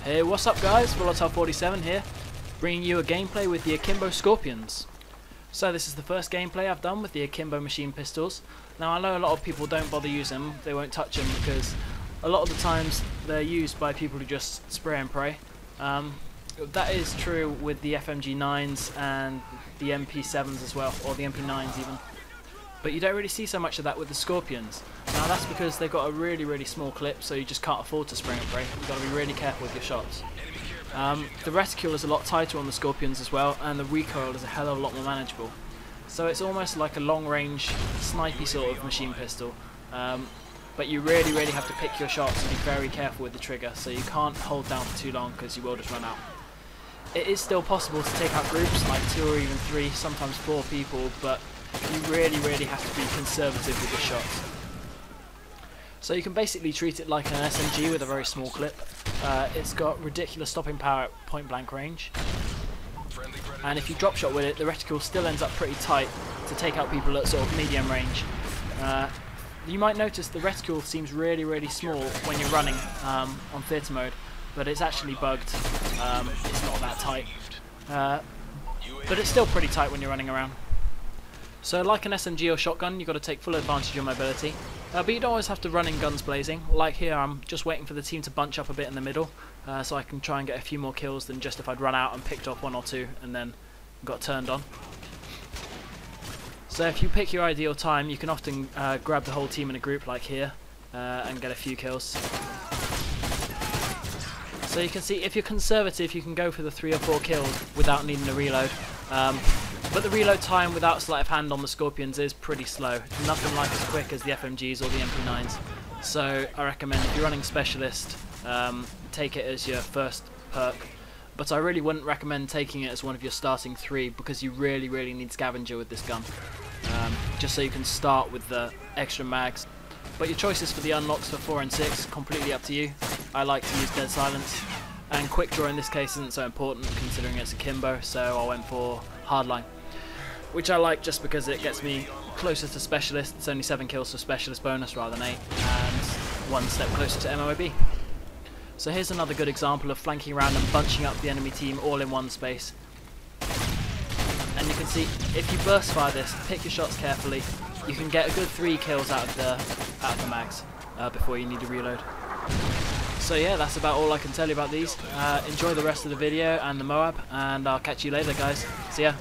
Hey, what's up guys, Volatile47 here, bringing you a gameplay with the Akimbo Skorpions. So this is the first gameplay I've done with the Akimbo machine pistols. Now I know a lot of people don't bother using them, they won't touch them because a lot of the times they're used by people who just spray and pray. That is true with the FMG9s and the MP7s as well, or the MP9s even. But you don't really see so much of that with the Skorpions. Now that's because they've got a really small clip, so you just can't afford to spray and pray. You've got to be really careful with your shots. The reticule is a lot tighter on the Skorpions as well, and the recoil is a hell of a lot more manageable. So it's almost like a long-range, snipey sort of machine pistol. But you really have to pick your shots and be very careful with the trigger, so you can't hold down for too long because you will just run out. It is still possible to take out groups like 2 or even 3, sometimes 4 people, but you really have to be conservative with your shots. So you can basically treat it like an SMG with a very small clip. It's got ridiculous stopping power at point blank range, and if you drop shot with it, the reticule still ends up pretty tight to take out people at sort of medium range. You might notice the reticule seems really small when you're running on theatre mode, but it's actually bugged. It's not that tight, but it's still pretty tight when you're running around. So like an SMG or shotgun, you've got to take full advantage of your mobility, but you don't always have to run in guns blazing. Like here, I'm just waiting for the team to bunch up a bit in the middle, so I can try and get a few more kills than just if I'd run out and picked off 1 or 2 and then got turned on. So if you pick your ideal time, you can often grab the whole team in a group like here and get a few kills. So you can see, if you're conservative, you can go for the 3 or 4 kills without needing to reload. But the reload time without sleight of hand on the Skorpions is pretty slow. Nothing like as quick as the FMGs or the MP9s. So I recommend, if you're running Specialist, take it as your first perk. But I really wouldn't recommend taking it as one of your starting 3 because you really need Scavenger with this gun. Just so you can start with the extra mags. But your choices for the unlocks for 4 and 6, completely up to you. I like to use Dead Silence. And quick draw in this case isn't so important considering it's Akimbo, so I went for Hardline, which I like just because it gets me closer to Specialist. It's only 7 kills for Specialist bonus rather than 8, and 1 step closer to MOAB. So here's another good example of flanking around and bunching up the enemy team all in one space. And you can see, if you burst fire this, pick your shots carefully, you can get a good 3 kills out of the mags before you need to reload. So yeah, that's about all I can tell you about these. Enjoy the rest of the video and the MOAB, and I'll catch you later guys. See ya.